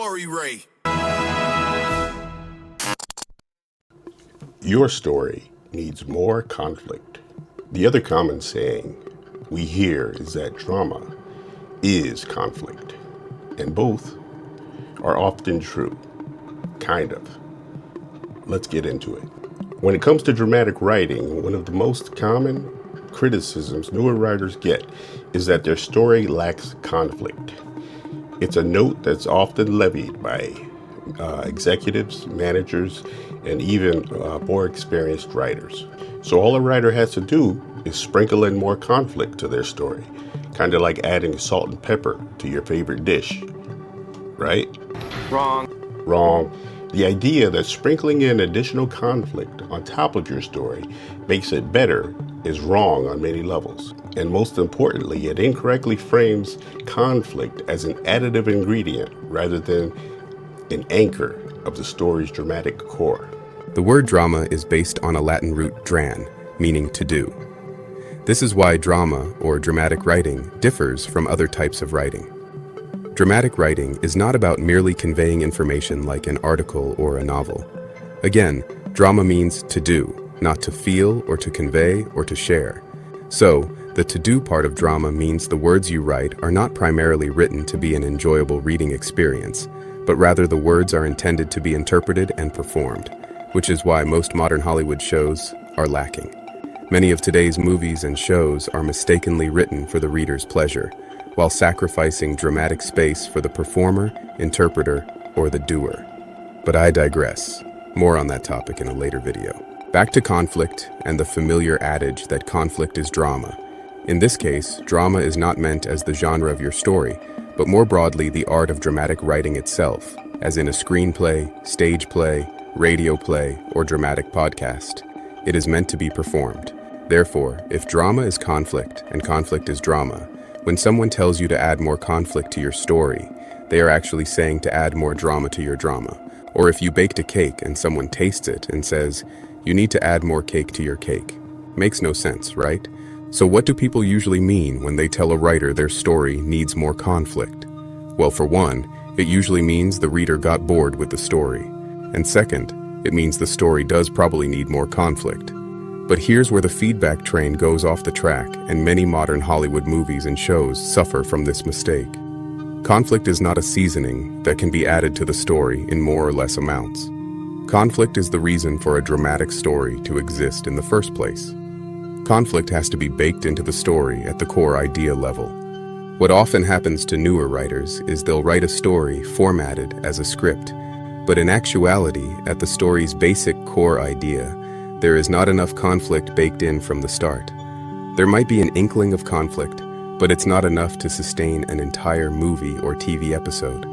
story, Ray. Your story needs more conflict. The other common saying we hear is that drama is conflict, and both are often true. Kind of. Let's get into it. When it comes to dramatic writing, one of the most common criticisms newer writers get is that their story lacks conflict. It's a note that's often levied by executives, managers, and even more experienced writers. So all a writer has to do is sprinkle in more conflict to their story, kind of like adding salt and pepper to your favorite dish, right? Wrong. The idea that sprinkling in additional conflict on top of your story makes it better is wrong on many levels. And most importantly, it incorrectly frames conflict as an additive ingredient rather than an anchor of the story's dramatic core. The word drama is based on a Latin root dran, meaning to do. This is why drama, or dramatic writing, differs from other types of writing. Dramatic writing is not about merely conveying information like an article or a novel. Again, drama means to do, not to feel or to convey or to share. So, the to-do part of drama means the words you write are not primarily written to be an enjoyable reading experience, but rather the words are intended to be interpreted and performed, which is why most modern Hollywood shows are lacking. Many of today's movies and shows are mistakenly written for the reader's pleasure, while sacrificing dramatic space for the performer, interpreter, or the doer. But I digress. More on that topic in a later video. Back to conflict and the familiar adage that conflict is drama. In this case, drama is not meant as the genre of your story, but more broadly the art of dramatic writing itself, as in a screenplay, stage play, radio play, or dramatic podcast. It is meant to be performed. Therefore, if drama is conflict and conflict is drama, when someone tells you to add more conflict to your story, they are actually saying to add more drama to your drama. Or if you baked a cake and someone tastes it and says, you need to add more cake to your cake. Makes no sense, right? So what do people usually mean when they tell a writer their story needs more conflict? Well, for one, it usually means the reader got bored with the story. And second, it means the story does probably need more conflict. But here's where the feedback train goes off the track, and many modern Hollywood movies and shows suffer from this mistake. Conflict is not a seasoning that can be added to the story in more or less amounts. Conflict is the reason for a dramatic story to exist in the first place. Conflict has to be baked into the story at the core idea level. What often happens to newer writers is they'll write a story formatted as a script, but in actuality, at the story's basic core idea, there is not enough conflict baked in from the start. There might be an inkling of conflict, but it's not enough to sustain an entire movie or TV episode.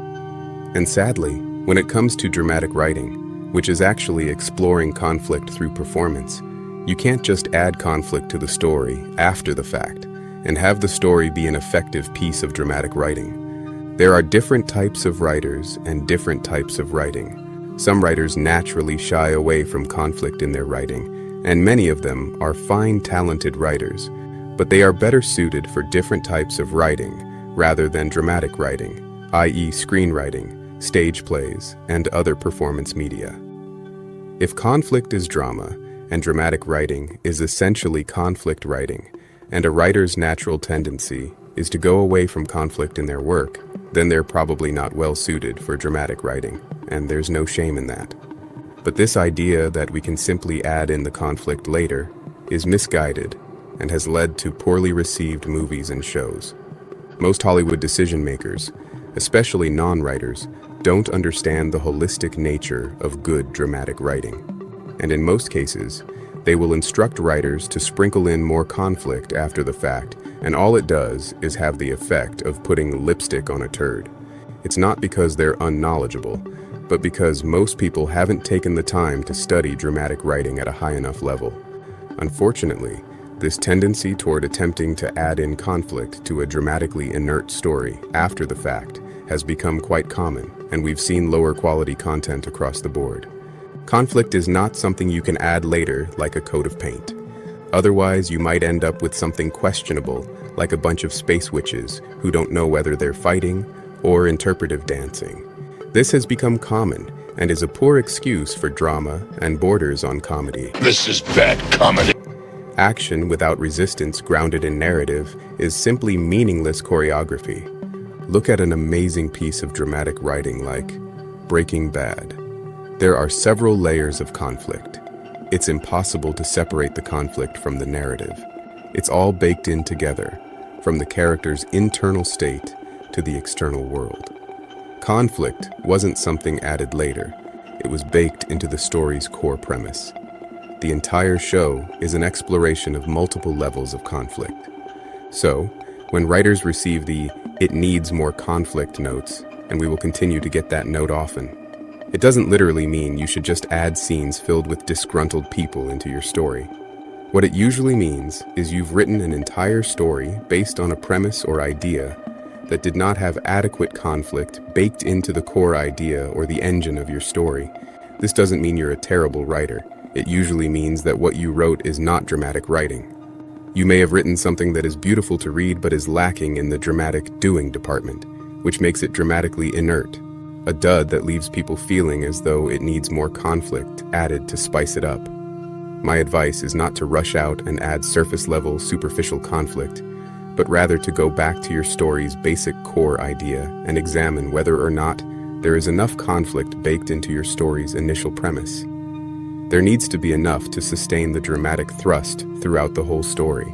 And sadly, when it comes to dramatic writing, which is actually exploring conflict through performance, you can't just add conflict to the story after the fact and have the story be an effective piece of dramatic writing. There are different types of writers and different types of writing. Some writers naturally shy away from conflict in their writing, and many of them are fine, talented writers, but they are better suited for different types of writing rather than dramatic writing, i.e. screenwriting, stage plays, and other performance media. If conflict is drama, and dramatic writing is essentially conflict writing, and a writer's natural tendency is to go away from conflict in their work, then they're probably not well suited for dramatic writing, and there's no shame in that. But this idea that we can simply add in the conflict later is misguided and has led to poorly received movies and shows. Most Hollywood decision makers, especially non-writers, don't understand the holistic nature of good dramatic writing. And in most cases, they will instruct writers to sprinkle in more conflict after the fact, and all it does is have the effect of putting lipstick on a turd. It's not because they're unknowledgeable, but because most people haven't taken the time to study dramatic writing at a high enough level. Unfortunately, this tendency toward attempting to add in conflict to a dramatically inert story after the fact has become quite common, and we've seen lower quality content across the board. Conflict is not something you can add later like a coat of paint. Otherwise, you might end up with something questionable, like a bunch of space witches who don't know whether they're fighting or interpretive dancing. This has become common and is a poor excuse for drama and borders on comedy. This is bad comedy. Action without resistance grounded in narrative is simply meaningless choreography. Look at an amazing piece of dramatic writing like Breaking Bad. There are several layers of conflict. It's impossible to separate the conflict from the narrative. It's all baked in together, from the character's internal state to the external world. Conflict wasn't something added later. It was baked into the story's core premise. The entire show is an exploration of multiple levels of conflict. So, when writers receive the "it needs more conflict" notes, and we will continue to get that note often, it doesn't literally mean you should just add scenes filled with disgruntled people into your story. What it usually means is you've written an entire story based on a premise or idea that did not have adequate conflict baked into the core idea or the engine of your story. This doesn't mean you're a terrible writer. It usually means that what you wrote is not dramatic writing. You may have written something that is beautiful to read but is lacking in the dramatic doing department, which makes it dramatically inert, a dud that leaves people feeling as though it needs more conflict added to spice it up. My advice is not to rush out and add surface-level, superficial conflict, but rather to go back to your story's basic core idea and examine whether or not there is enough conflict baked into your story's initial premise. There needs to be enough to sustain the dramatic thrust throughout the whole story.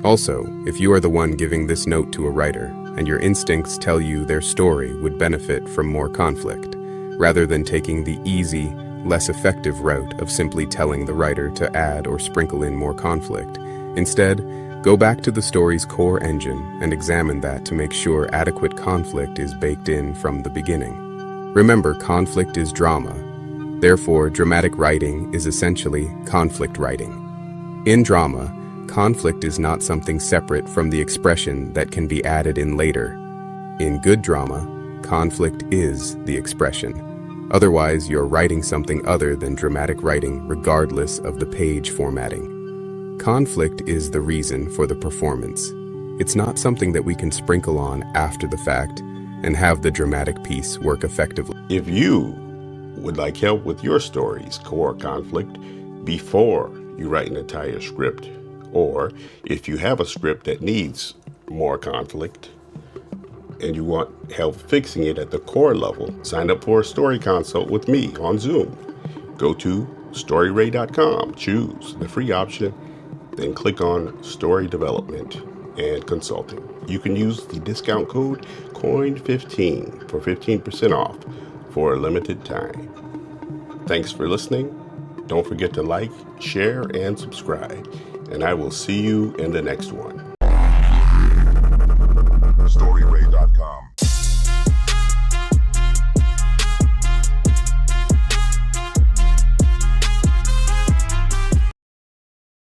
Also, if you are the one giving this note to a writer, and your instincts tell you their story would benefit from more conflict, rather than taking the easy, less effective route of simply telling the writer to add or sprinkle in more conflict, instead, go back to the story's core engine and examine that to make sure adequate conflict is baked in from the beginning. Remember, conflict is drama. Therefore, dramatic writing is essentially conflict writing. In drama, conflict is not something separate from the expression that can be added in later. In good drama, conflict is the expression. Otherwise, you're writing something other than dramatic writing regardless of the page formatting. Conflict is the reason for the performance. It's not something that we can sprinkle on after the fact and have the dramatic piece work effectively. If you would like help with your story's core conflict before you write an entire script, or if you have a script that needs more conflict and you want help fixing it at the core level, sign up for a story consult with me on Zoom. Go to storyray.com, choose the free option, then click on Story Development and Consulting. You can use the discount code COINED15 for 15% off for a limited time. Thanks for listening. Don't forget to like, share, and subscribe, and I will see you in the next one.